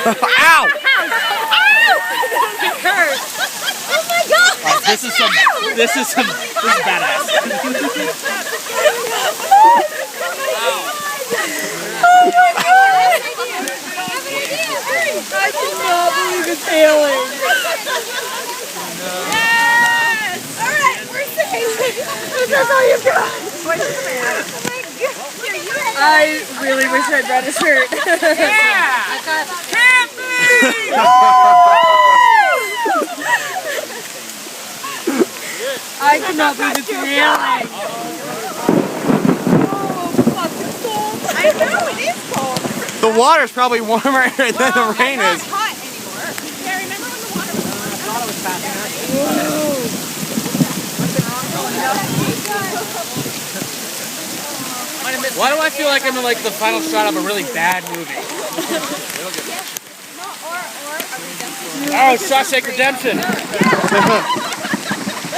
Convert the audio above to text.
Ow! It hurts. Oh my God! This is badass. I cannot believe it's hailing. Yes! Alright, we're safe. That's all you've got. Oh my God. Here, you have I really wish I'd brought a shirt. Yeah! Camping! I cannot believe it's hailing. Oh, fuck, it's cold. I know, it is cold. The water's probably warmer than the rain is. It's not hot anymore. Yeah, remember when the water was hot? I thought it was fast. Why do I feel like I'm in like the final shot of a really bad movie? Oh, Shawshank Redemption.